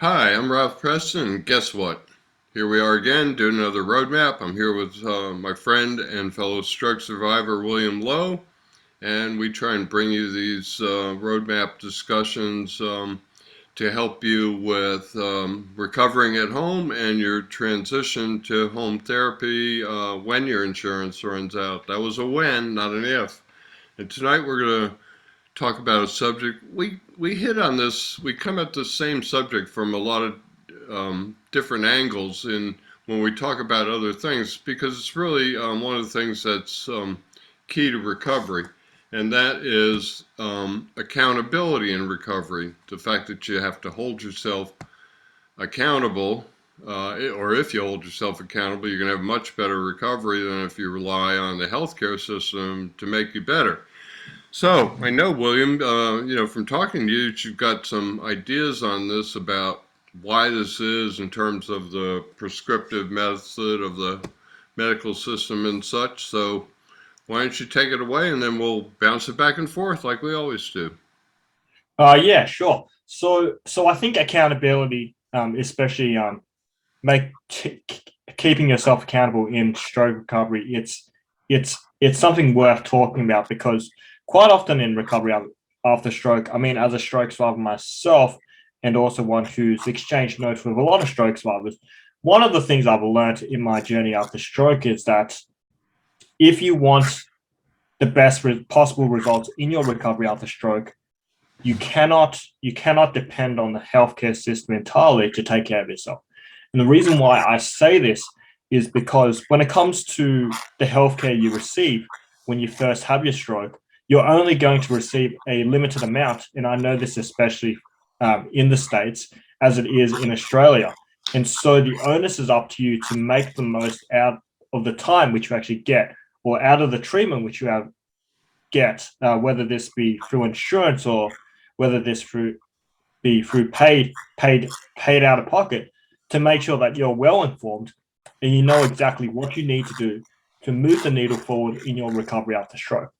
Hi, I'm Ralph Preston. Guess what? Here we are again doing another roadmap. I'm here with my friend and fellow stroke survivor William Lowe, and we try and bring you these roadmap discussions to help you with recovering at home and your transition to home therapy when your insurance runs out. That was a when, not an if. And tonight we're going to talk about a subject. We hit on this. We come at the same subject from a lot of different angles in when we talk about other things because it's really one of the things that's key to recovery, and that is accountability in recovery. The fact that you have to hold yourself accountable. Or if you hold yourself accountable, you're going to have much better recovery than if you rely on the healthcare system to make you better. So I know, William, from talking to you, that you've got some ideas on this about why this is in terms of the prescriptive method of the medical system and such. So why don't you take it away and then we'll bounce it back and forth like we always do. Yeah, sure. So I think accountability, especially make keeping yourself accountable in stroke recovery, it's something worth talking about because quite often in recovery after stroke, I mean, as a stroke survivor myself, and also one who's exchanged notes with a lot of stroke survivors, one of the things I've learned in my journey after stroke is that if you want the best possible results in your recovery after stroke, you cannot depend on the healthcare system entirely to take care of yourself. And the reason why I say this is because when it comes to the healthcare you receive when you first have your stroke, you're only going to receive a limited amount. And I know this especially in the States as it is in Australia. And so the onus is up to you to make the most out of the time which you actually get, or out of the treatment which you have get, whether this be through insurance or whether this be through paid out of pocket, to make sure that you're well informed and you know exactly what you need to do to move the needle forward in your recovery after stroke.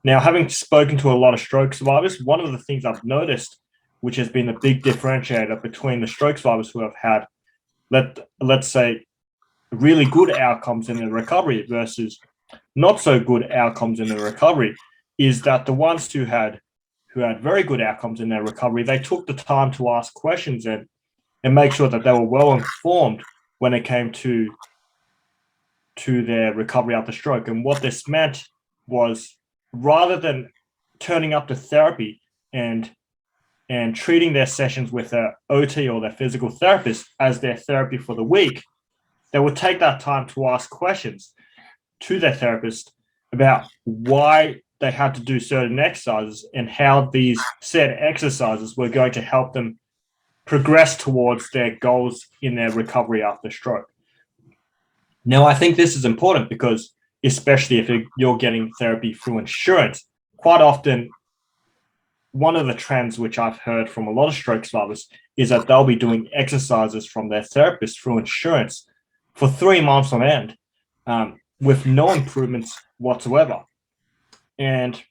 Now, having spoken to a lot of stroke survivors, one of the things I've noticed, which has been a big differentiator between the stroke survivors who have had, let's say, really good outcomes in their recovery versus not so good outcomes in their recovery, is that the ones who had very good outcomes in their recovery, they took the time to ask questions and make sure that they were well informed when it came to their recovery after stroke. And what this meant was, rather than turning up to therapy and treating their sessions with their OT or their physical therapist as their therapy for the week, they would take that time to ask questions to their therapist about why they had to do certain exercises and how these said exercises were going to help them progress towards their goals in their recovery after stroke. Now, I think this is important because, especially if you're getting therapy through insurance, quite often one of the trends which I've heard from a lot of stroke survivors is that they'll be doing exercises from their therapist through insurance for 3 months on end, with no improvements whatsoever. And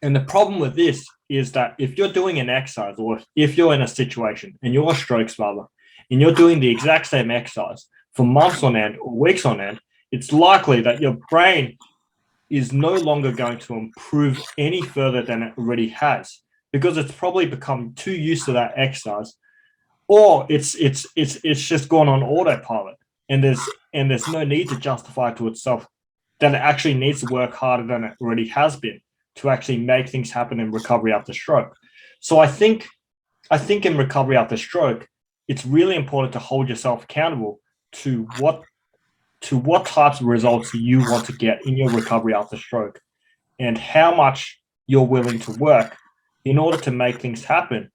and the problem with this is that if you're doing an exercise, or if you're in a situation and you're a stroke survivor and you're doing the exact same exercise for months on end or weeks on end, it's likely that your brain is no longer going to improve any further than it already has, because it's probably become too used to that exercise, or it's just gone on autopilot, and there's no need to justify to itself that it actually needs to work harder than it already has been to actually make things happen in recovery after stroke. So I think in recovery after stroke, it's really important to hold yourself accountable to what types of results you want to get in your recovery after stroke, and how much you're willing to work in order to make things happen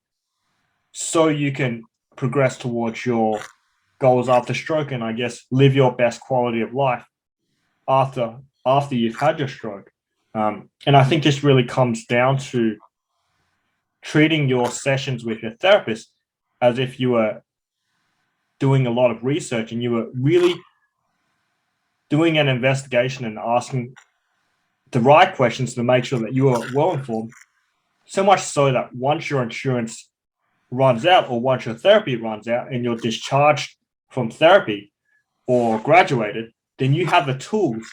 so you can progress towards your goals after stroke, and I guess live your best quality of life after after you've had your stroke. And I think this really comes down to treating your sessions with your therapist as if you were doing a lot of research and you were really doing an investigation and asking the right questions to make sure that you are well informed. So much so that once your insurance runs out, or once your therapy runs out and you're discharged from therapy or graduated, then you have the tools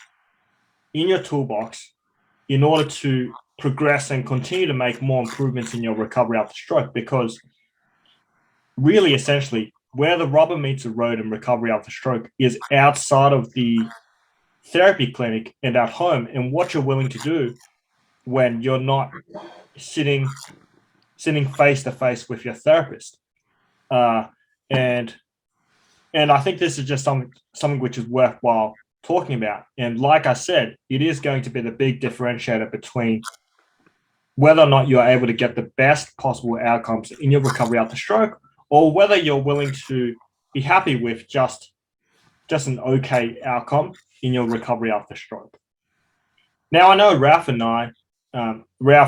in your toolbox in order to progress and continue to make more improvements in your recovery after stroke. Because really, essentially, where the rubber meets the road in recovery after stroke is outside of the therapy clinic and at home, and what you're willing to do when you're not sitting face to face with your therapist. Uh, and I think this is just something which is worthwhile talking about. And like I said, it is going to be the big differentiator between whether or not you're able to get the best possible outcomes in your recovery after stroke, or whether you're willing to be happy with just an okay outcome in your recovery after stroke. Now, I know Ralph,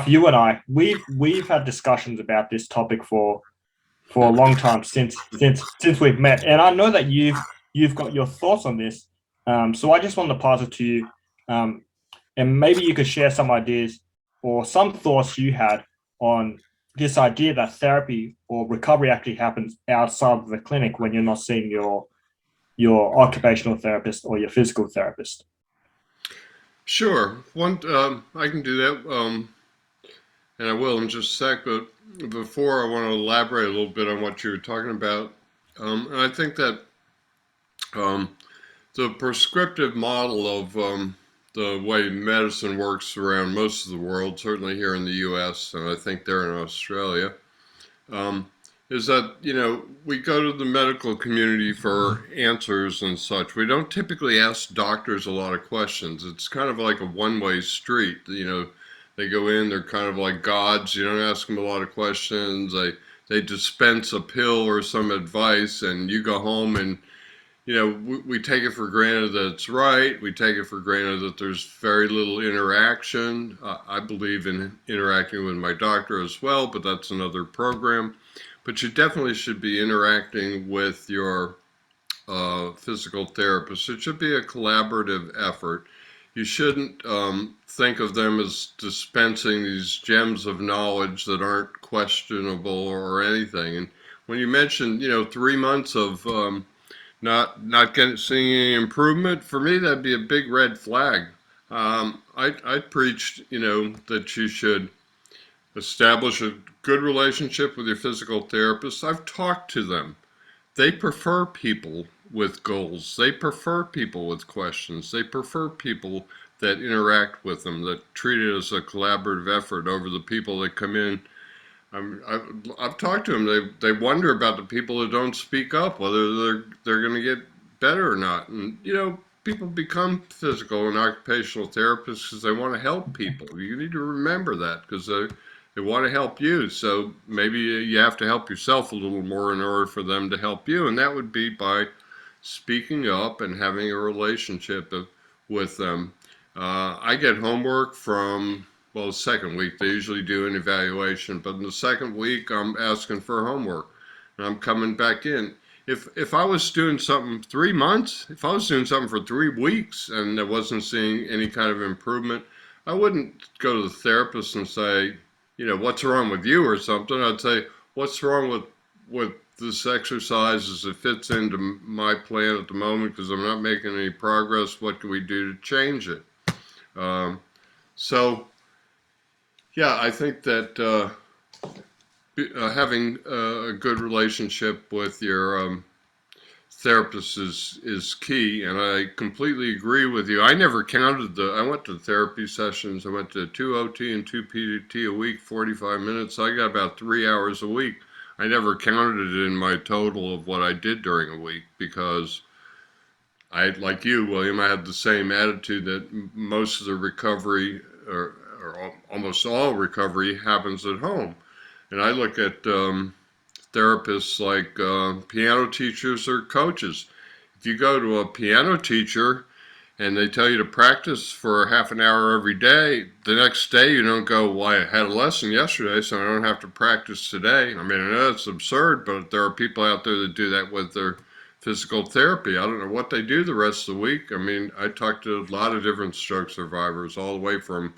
you and I, we've had discussions about this topic for a long time since we've met, and I know that you've got your thoughts on this. So I just wanted to pass it to you, and maybe you could share some ideas or some thoughts you had on this idea that therapy or recovery actually happens outside of the clinic when you're not seeing your occupational therapist or your physical therapist. Sure. I can do that, and I will in just a sec. But before, I want to elaborate a little bit on what you were talking about. And I think that the prescriptive model of the way medicine works around most of the world, certainly here in the U.S., and I think there in Australia, is that, we go to the medical community for answers and such. We don't typically ask doctors a lot of questions. It's kind of like a one-way street. They go in, they're kind of like gods. You don't ask them a lot of questions. They dispense a pill or some advice, and you go home and we take it for granted that it's right. We take it for granted that there's very little interaction. I believe in interacting with my doctor as well, but that's another program. But you definitely should be interacting with your physical therapist. It should be a collaborative effort. You shouldn't think of them as dispensing these gems of knowledge that aren't questionable or anything. And when you mentioned, 3 months of not seeing any improvement, for me that'd be a big red flag. I preached, that you should establish a good relationship with your physical therapist. I've talked to them. They prefer people with goals. They prefer people with questions. They prefer people that interact with them, that treat it as a collaborative effort over the people that come in. I've talked to them. They wonder about the people that don't speak up, whether they're going to get better or not. And people become physical and occupational therapists because they want to help people. You need to remember that, because they want to help you. So maybe you have to help yourself a little more in order for them to help you, and that would be by speaking up and having a relationship with them. I get homework from, well, the second week. They usually do an evaluation, but in the second week, I'm asking for homework, and I'm coming back in. If I was doing something 3 months, if I was doing something for 3 weeks and I wasn't seeing any kind of improvement, I wouldn't go to the therapist and say, what's wrong with you or something. I'd say, what's wrong with this exercise as it fits into my plan at the moment, because I'm not making any progress. What can we do to change it? So, yeah, I think that having a good relationship with your therapist is key, and I completely agree with you. I never counted I went to therapy sessions. I went to 2 OT and 2 PT a week, 45 minutes. I got about 3 hours a week. I never counted it in my total of what I did during a week, because like you, William, I had the same attitude that most of the recovery, or almost all recovery, happens at home. And I look at therapists like piano teachers or coaches. If you go to a piano teacher and they tell you to practice for half an hour every day, the next day you don't go, well, I had a lesson yesterday, so I don't have to practice today. I mean, I know it's absurd, but there are people out there that do that with their physical therapy. I don't know what they do the rest of the week. I mean, I talked to a lot of different stroke survivors, all the way from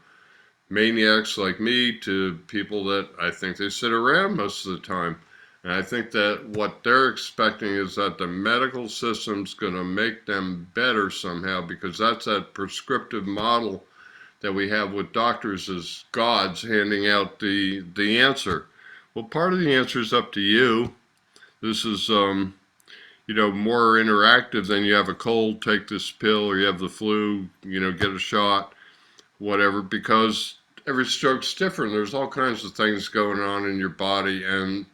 maniacs like me to people that I think they sit around most of the time. And I think that what they're expecting is that the medical system's going to make them better somehow, because that's that prescriptive model that we have with doctors as gods handing out the answer. Well, part of the answer is up to you. This is more interactive than you have a cold, take this pill, or you have the flu, get a shot, whatever, because every stroke's different. There's all kinds of things going on in your body, and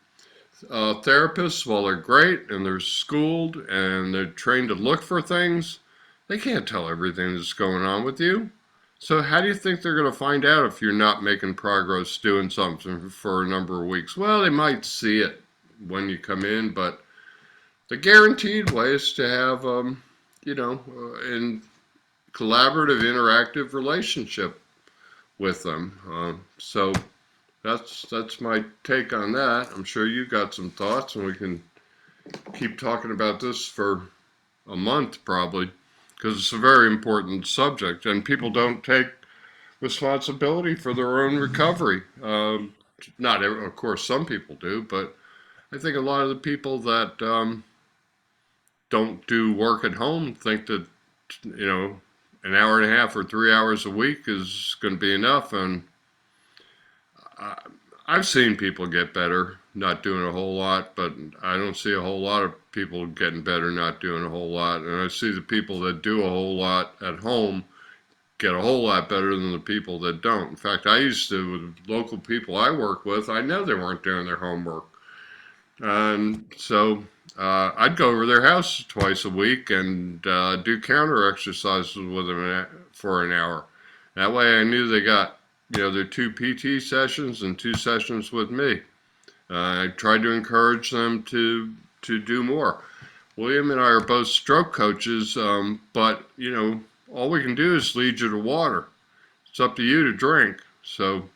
therapists, while they're great and they're schooled and they're trained to look for things, they can't tell everything that's going on with you. So how do you think they're going to find out if you're not making progress doing something for a number of weeks? Well, they might see it when you come in, but the guaranteed way is to have, in collaborative, interactive relationship with them. So that's my take on that. I'm sure you got some thoughts, and we can keep talking about this for a month probably, because it's a very important subject, and people don't take responsibility for their own recovery. Not, of course, some people do, but I think a lot of the people that don't do work at home think that an hour and a half or 3 hours a week is going to be enough, and I, I've seen people get better not doing a whole lot, but I don't see a whole lot of people getting better not doing a whole lot. And I see the people that do a whole lot at home get a whole lot better than the people that don't. In fact, I used to, with local people I work with, I know they weren't doing their homework. And so I'd go over their house twice a week and do counter exercises with them for an hour. That way I knew they got, their 2 PT sessions and 2 sessions with me. I tried to encourage them to do more. William and I are both stroke coaches, but all we can do is lead you to water. It's up to you to drink. So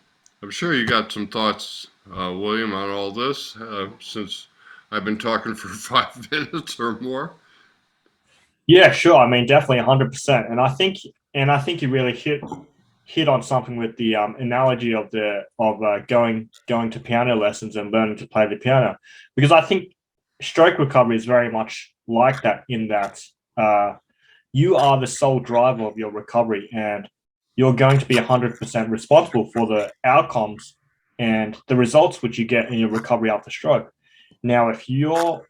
I'm sure you got some thoughts, William, on all this, since I've been talking for 5 minutes or more. Yeah, sure. I mean, definitely 100%. And I think you really hit on something with the analogy of going to piano lessons and learning to play the piano, because I think stroke recovery is very much like that, in that you are the sole driver of your recovery, and you're going to be 100% responsible for the outcomes and the results which you get in your recovery after stroke. Now, if you're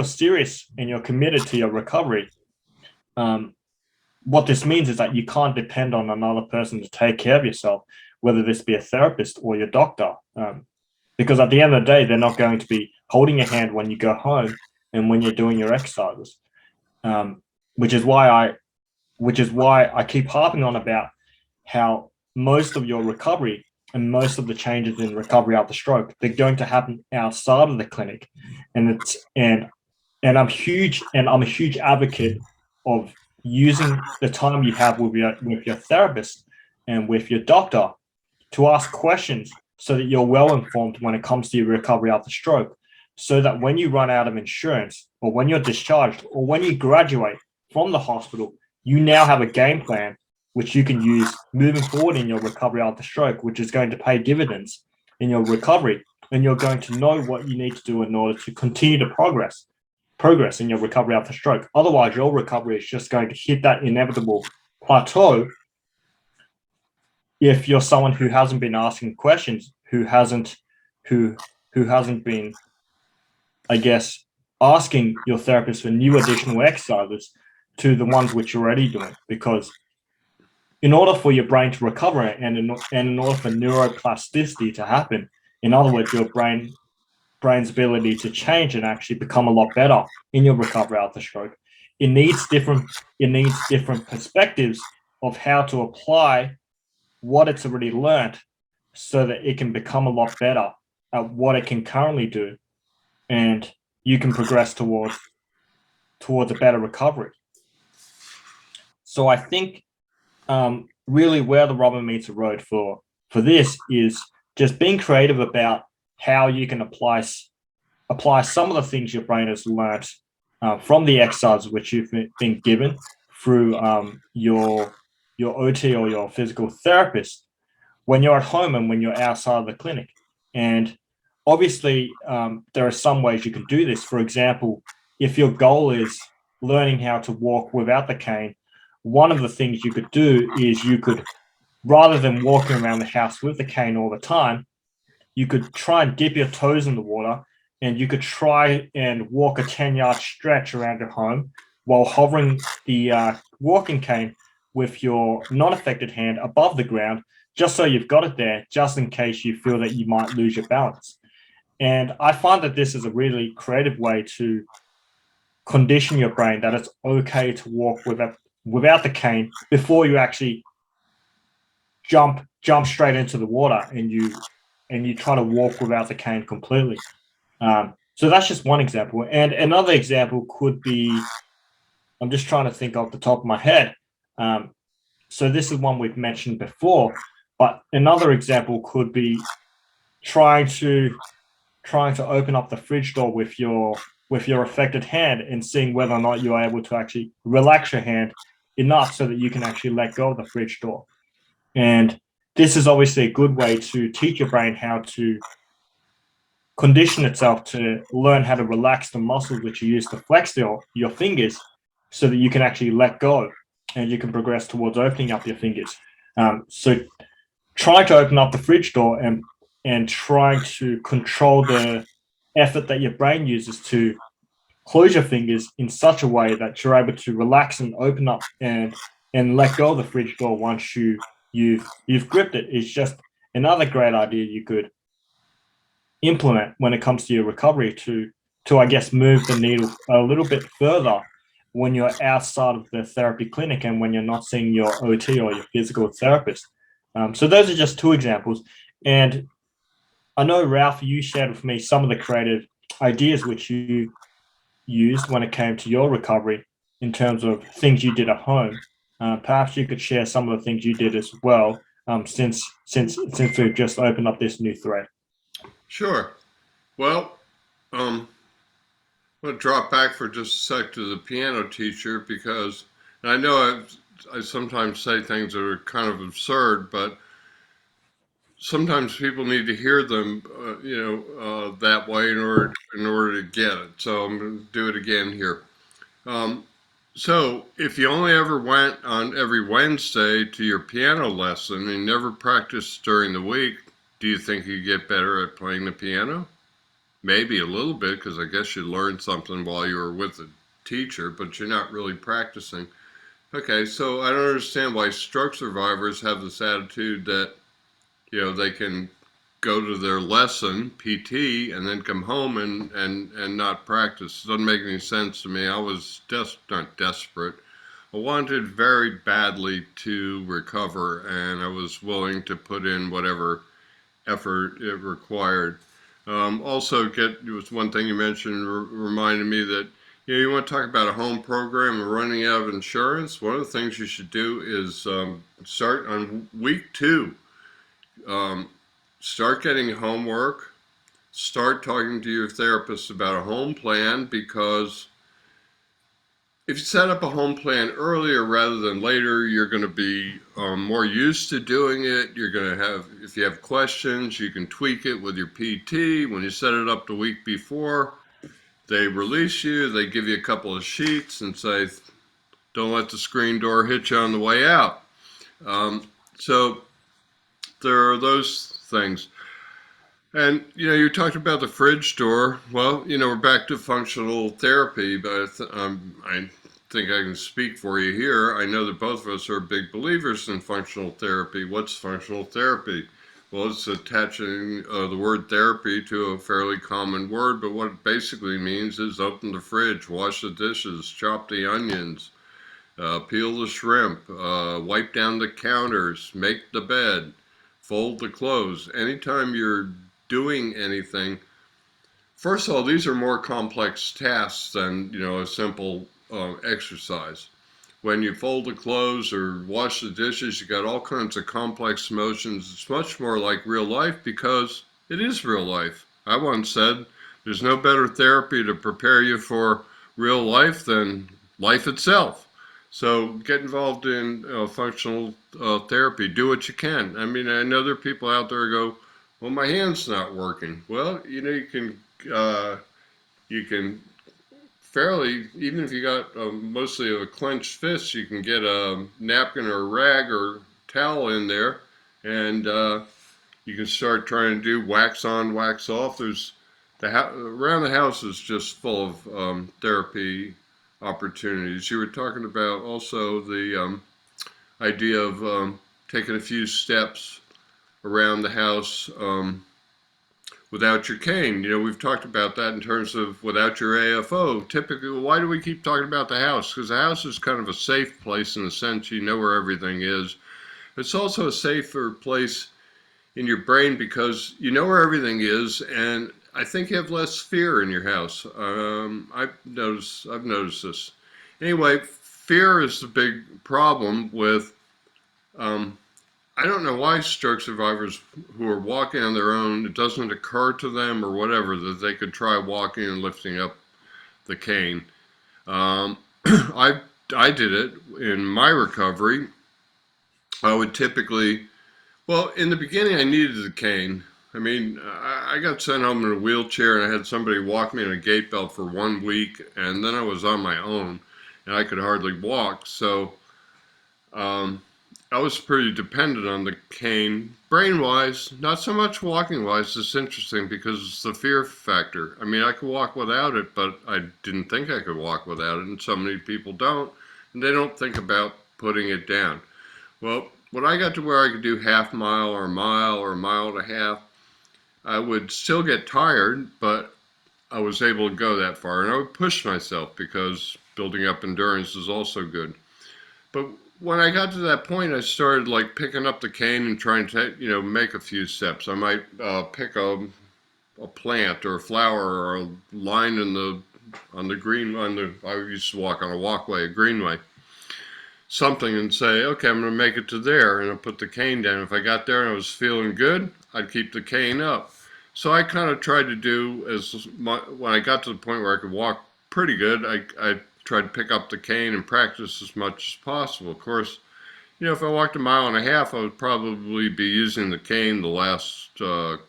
serious and you're committed to your recovery, um, what this means is that you can't depend on another person to take care of yourself, whether this be a therapist or your doctor, because at the end of the day, they're not going to be holding your hand when you go home and when you're doing your exercises. Um, which is why I keep harping on about how most of your recovery and most of the changes in recovery after stroke, they're going to happen outside of the clinic, and I'm a huge advocate of using the time you have with your therapist and with your doctor to ask questions, so that you're well informed when it comes to your recovery after stroke, so that when you run out of insurance, or when you're discharged, or when you graduate from the hospital, you now have a game plan which you can use moving forward in your recovery after stroke, which is going to pay dividends in your recovery, and you're going to know what you need to do in order to continue to progress in your recovery after stroke. Otherwise, your recovery is just going to hit that inevitable plateau if you're someone who hasn't been asking questions, who hasn't been, I guess, asking your therapist for new additional exercises to the ones which you're already doing. Because in order for your brain to recover, and in order for neuroplasticity to happen, in other words, your brain's ability to change and actually become a lot better in your recovery after stroke, it needs different perspectives of how to apply what it's already learned, so that it can become a lot better at what it can currently do, and you can progress towards a better recovery. So I think, really, where the rubber meets the road for this is just being creative about how you can apply some of the things your brain has learned from the exercises which you've been given through your OT or your physical therapist, when you're at home and when you're outside of the clinic. And obviously, there are some ways you can do this. For example, if your goal is learning how to walk without the cane, one of the things you could do is you could, rather than walking around the house with the cane all the time, you could try and dip your toes in the water, and you could try and walk a 10-yard stretch around your home while hovering the walking cane with your non-affected hand above the ground, just so you've got it there, just in case you feel that you might lose your balance. And I find that this is a really creative way to condition your brain that it's okay to walk without the cane before you actually jump straight into the water and you try to walk without the cane completely. So that's just one example. And another example could be, I'm just trying to think off the top of my head. So this is one we've mentioned before, but another example could be trying to open up the fridge door with your affected hand and seeing whether or not you're able to actually relax your hand enough so that you can actually let go of the fridge door. And this is obviously a good way to teach your brain how to condition itself to learn how to relax the muscles which you use to flex your fingers so that you can actually let go and you can progress towards opening up your fingers. So trying to open up the fridge door and trying to control the effort that your brain uses to close your fingers in such a way that you're able to relax and open up and let go of the fridge door once you've gripped it is just another great idea you could implement when it comes to your recovery to I guess move the needle a little bit further when you're outside of the therapy clinic and when you're not seeing your OT or your physical therapist. So those are just two examples. And I know, Ralph, you shared with me some of the creative ideas which you used when it came to your recovery in terms of things you did at home. Perhaps you could share some of the things you did as well, since we've just opened up this new thread. Sure. Well, I'm going to drop back for just a sec to the piano teacher because I know I sometimes say things that are kind of absurd, but sometimes people need to hear them, that way in order to get it. So I'm going to do it again here. So if you only ever went on every Wednesday to your piano lesson and never practiced during the week, do you think you get better at playing the piano? Maybe a little bit, because I guess you learned something while you were with the teacher, but you're not really practicing. Okay, so I don't understand why stroke survivors have this attitude that, they can go to their lesson, PT, and then come home and not practice. It doesn't make any sense to me. I was not desperate. I wanted very badly to recover, and I was willing to put in whatever effort it required. Also, it was one thing you mentioned reminded me that you want to talk about a home program and running out of insurance. One of the things you should do is start on week 2. Start getting homework. Start talking to your therapist about a home plan, because if you set up a home plan earlier rather than later, you're going to be more used to doing it. You're going to have, if you have questions, you can tweak it with your PT. When you set it up the week before, they release you, they give you a couple of sheets and say, don't let the screen door hit you on the way out. So there are those things. And, you talked about the fridge door. Well, we're back to functional therapy, but I think I can speak for you here. I know that both of us are big believers in functional therapy. What's functional therapy? Well, it's attaching the word therapy to a fairly common word, but what it basically means is open the fridge, wash the dishes, chop the onions, peel the shrimp, wipe down the counters, make the bed, fold the clothes. Anytime you're doing anything, first of all, these are more complex tasks than a simple exercise. When you fold the clothes or wash the dishes, you got all kinds of complex motions. It's much more like real life because it is real life. I once said there's no better therapy to prepare you for real life than life itself. So get involved in functional therapy. Do what you can. I mean, I know there are people out there who go, Well, my hand's not working. Well, you can fairly, even if you got mostly a clenched fist, you can get a napkin or a rag or towel in there, and you can start trying to do wax on, wax off. There's around the house is just full of therapy opportunities. You were talking about also the idea of taking a few steps around the house without your cane. We've talked about that in terms of without your AFO. Typically, why do we keep talking about the house? Because the house is kind of a safe place in the sense you know where everything is. It's also a safer place in your brain because you know where everything is, and I think you have less fear in your house. I've noticed this. Anyway, fear is the big problem with. Um, I don't know why stroke survivors who are walking on their own, it doesn't occur to them or whatever that they could try walking and lifting up the cane. Um, I did it in my recovery. I would typically, well, in the beginning, I needed the cane. I mean, I got sent home in a wheelchair and I had somebody walk me in a gait belt for 1 week, and then I was on my own and I could hardly walk. So um, I was pretty dependent on the cane, brain wise, not so much walking wise. It's interesting because it's the fear factor. I mean, I could walk without it, but I didn't think I could walk without it, and so many people don't, and they don't think about putting it down. Well, when I got to where I could do half mile or a mile and a half, I would still get tired, but I was able to go that far, and I would push myself because building up endurance is also good. But when I got to that point, I started like picking up the cane and trying to, make a few steps. I might pick a plant or a flower or a line on the green on the. I used to walk on a walkway, a greenway, something, and say, okay, I'm going to make it to there, and I put the cane down. If I got there and I was feeling good, I'd keep the cane up. So I kind of tried to do when I got to the point where I could walk pretty good, I tried to pick up the cane and practice as much as possible. Of course, if I walked a mile and a half, I would probably be using the cane the last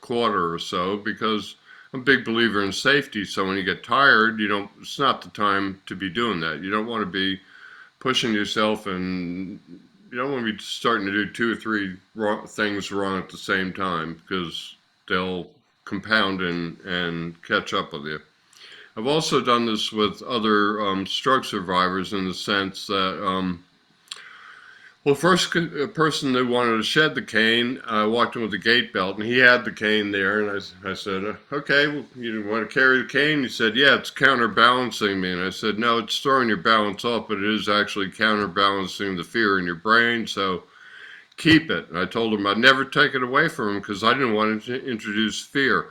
quarter or so because I'm a big believer in safety. So when you get tired, it's not the time to be doing that. You don't want to be pushing yourself, and you don't want to be starting to do two or three things wrong at the same time because they'll compound and catch up with you. I've also done this with other stroke survivors in the sense that, well, first a person that wanted to shed the cane, I walked in with a gait belt, and he had the cane there, and I said, okay, well, you want to carry the cane? He said, yeah, it's counterbalancing me. And I said, no, it's throwing your balance off, but it is actually counterbalancing the fear in your brain, so keep it. And I told him I'd never take it away from him because I didn't want to introduce fear.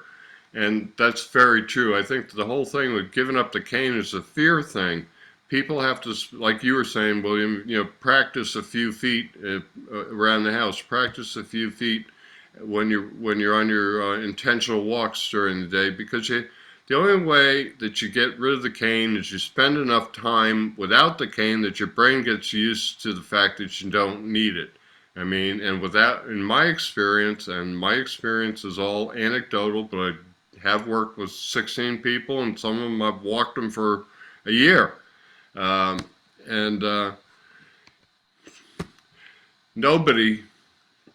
And that's very true. I think the whole thing with giving up the cane is a fear thing. People have to, like you were saying, William, practice a few feet around the house. Practice a few feet when you're on your intentional walks during the day, because the only way that you get rid of the cane is you spend enough time without the cane that your brain gets used to the fact that you don't need it. I mean, and without, in my experience, and my experience is all anecdotal, but I have worked with 16 people, and some of them I've walked them for a year. Um, and Nobody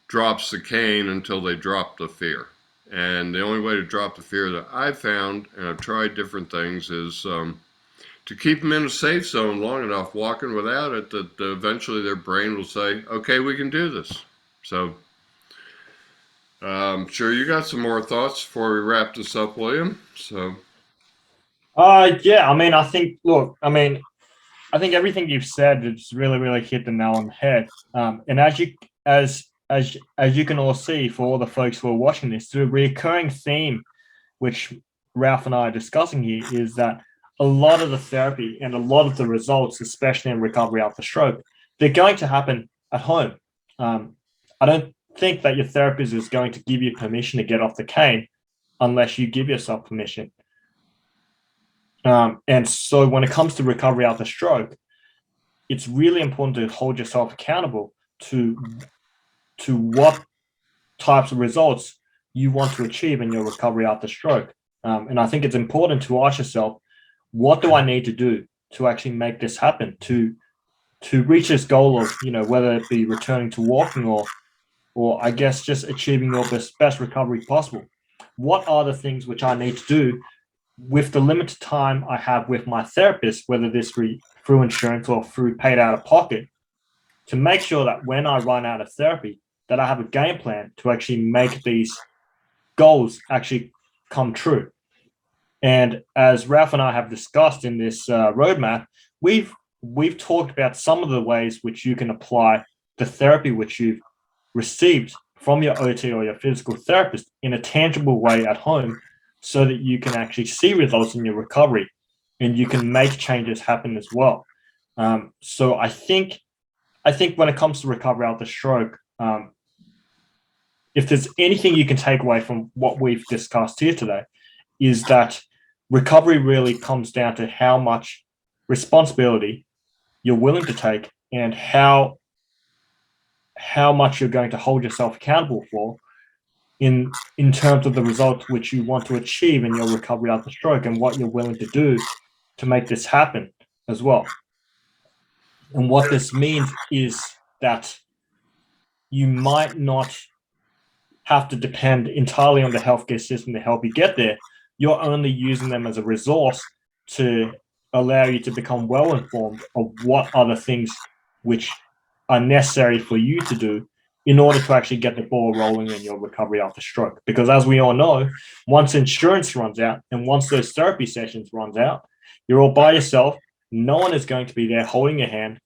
drops the cane until they drop the fear. And the only way to drop the fear that I've found, and I've tried different things, is to keep them in a safe zone long enough, walking without it, that eventually their brain will say, okay, we can do this. So, sure, you got some more thoughts before we wrap this up, William. So, Yeah, I mean, I think everything you've said it's really, really hit the nail on the head. And as you can all see, for all the folks who are watching this, the recurring theme, which Ralph and I are discussing here, is that a lot of the therapy and a lot of the results, especially in recovery after stroke, they're going to happen at home. I don't think that your therapist is going to give you permission to get off the cane unless you give yourself permission. And so when it comes to recovery after stroke, it's really important to hold yourself accountable to what types of results you want to achieve in your recovery after stroke. And I think it's important to ask yourself, what do I need to do to actually make this happen, to reach this goal of, whether it be returning to walking, or I guess just achieving your best recovery possible. What are the things which I need to do with the limited time I have with my therapist, whether this be through insurance or through paid out of pocket, to make sure that when I run out of therapy, that I have a game plan to actually make these goals actually come true. And as Ralph and I have discussed in this roadmap, we've talked about some of the ways which you can apply the therapy which you've received from your OT or your physical therapist in a tangible way at home, so that you can actually see results in your recovery and you can make changes happen as well. So I think when it comes to recovery after stroke, if there's anything you can take away from what we've discussed here today, is that recovery really comes down to how much responsibility you're willing to take, and how much you're going to hold yourself accountable for in terms of the results which you want to achieve in your recovery after stroke, and what you're willing to do to make this happen as well. And what this means is that you might not have to depend entirely on the healthcare system to help you get there. You're only using them as a resource to allow you to become well informed of what are the things which are necessary for you to do in order to actually get the ball rolling in your recovery after stroke. Because as we all know, once insurance runs out and once those therapy sessions runs out, you're all by yourself. No one is going to be there holding your hand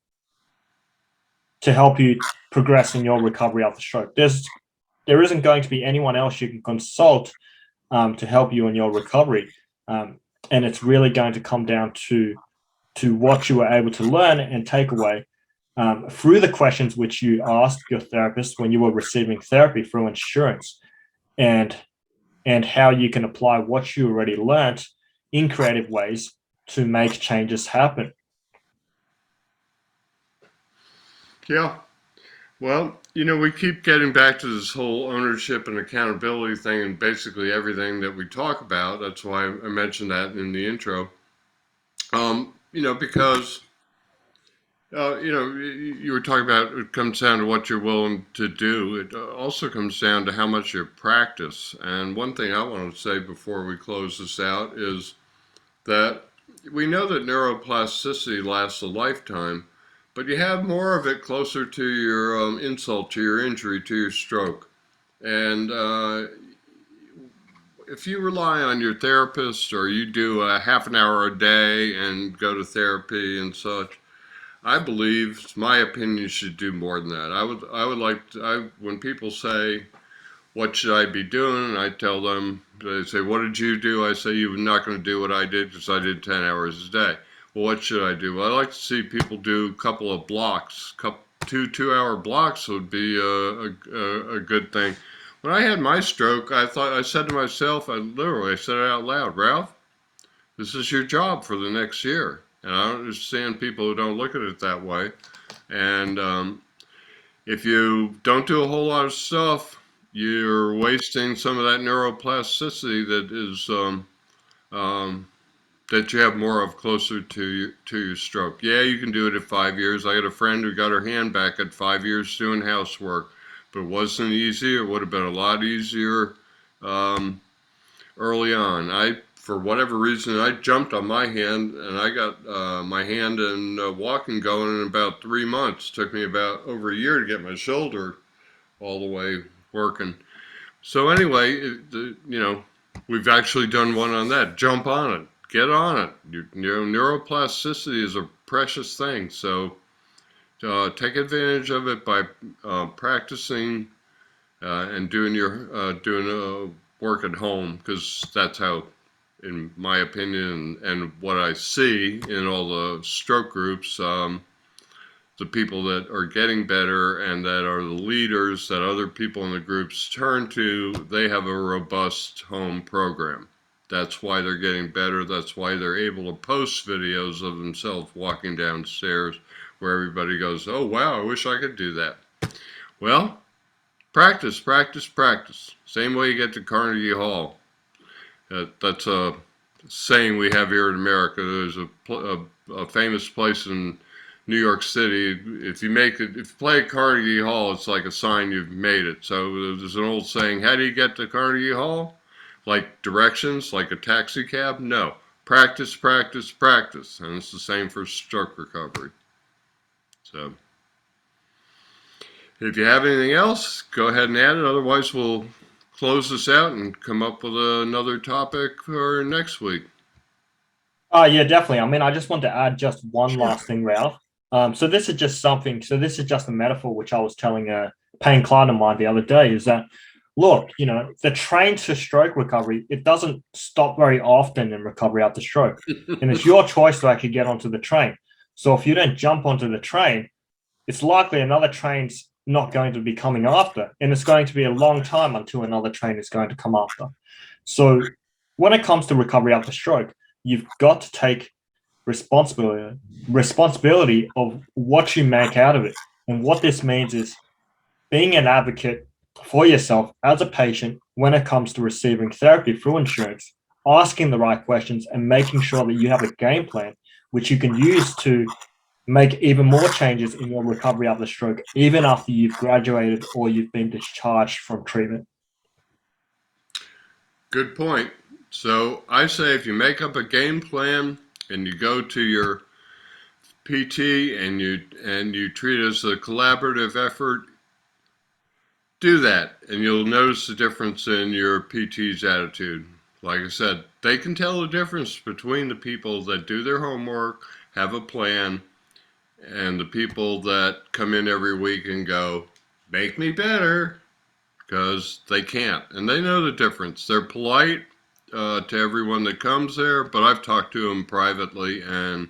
to help you progress in your recovery after stroke. There isn't going to be anyone else you can consult to help you in your recovery. And it's really going to come down to what you were able to learn and take away through the questions which you asked your therapist when you were receiving therapy through insurance, and how you can apply what you already learned in creative ways to make changes happen. Yeah. Well, we keep getting back to this whole ownership and accountability thing, and basically everything that we talk about. That's why I mentioned that in the intro. Because you were talking about, it comes down to what you're willing to do. It also comes down to how much you practice. And one thing I want to say before we close this out is that we know that neuroplasticity lasts a lifetime, but you have more of it closer to your insult, to your injury, to your stroke. And if you rely on your therapist, or you do a half an hour a day and go to therapy and such, I believe, it's my opinion, you should do more than that. I would like to, when people say, what should I be doing? And I tell them, they say, what did you do? I say, you're not going to do what I did, because I did 10 hours a day. Well, what should I do? Well, I like to see people do a couple of blocks. Two-hour blocks would be a good thing. When I had my stroke, I said to myself, I said it out loud, Ralph, this is your job for the next year. And I don't understand people who don't look at it that way. And if you don't do a whole lot of stuff, you're wasting some of that neuroplasticity that is that you have more of closer to your stroke. Yeah, you can do it at 5 years. I got a friend who got her hand back at 5 years doing housework, but it wasn't easy. It would have been a lot easier early on. For whatever reason, I jumped on my hand, and I got my hand and walking going in about 3 months. It took me about over a year to get my shoulder all the way working. So anyway, we've actually done one on that. Jump on it. Get on it. Neuroplasticity is a precious thing. So take advantage of it by practicing and doing work at home, because that's how, in my opinion, and what I see in all the stroke groups, the people that are getting better and that are the leaders that other people in the groups turn to, they have a robust home program. That's why they're getting better. That's why they're able to post videos of themselves walking downstairs where everybody goes, oh, wow, I wish I could do that. Well, Practice, practice, practice. Same way you get to Carnegie Hall. That's a saying we have here in America. There's a famous place in New York City. If you play at Carnegie Hall, it's like a sign you've made it. So there's an old saying: how do you get to Carnegie Hall? Like directions, like a taxi cab? No. Practice, practice, practice. And it's the same for stroke recovery. So if you have anything else, go ahead and add it. Otherwise, we'll close this out and come up with another topic for next week. Yeah, definitely. I mean, I just want to add just one last thing, Ralph. So this is just a metaphor which I was telling a paying client of mine the other day, is that, look, the train to stroke recovery, it doesn't stop very often in recovery after stroke. And it's your choice to actually get onto the train. So if you don't jump onto the train, it's likely another train's not going to be coming after, and it's going to be a long time until another train is going to come after. So when it comes to recovery after stroke, you've got to take responsibility of what you make out of it. And what this means is being an advocate for yourself as a patient when it comes to receiving therapy through insurance, asking the right questions and making sure that you have a game plan which you can use to make even more changes in your recovery after stroke, even after you've graduated or you've been discharged from treatment. Good point. So I say if you make up a game plan and you go to your PT and you treat it as a collaborative effort, do that and you'll notice the difference in your PT's attitude. Like I said, they can tell the difference between the people that do their homework, have a plan, and the people that come in every week and go, make me better, because they can't. And they know the difference. They're polite to everyone that comes there, but I've talked to them privately, and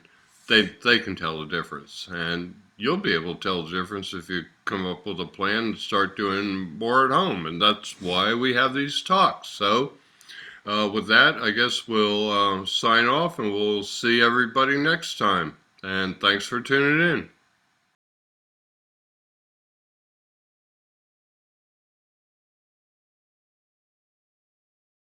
they can tell the difference. And you'll be able to tell the difference if you come up with a plan and start doing more at home. And that's why we have these talks. So with that, I guess we'll sign off, and we'll see everybody next time. And thanks for tuning in.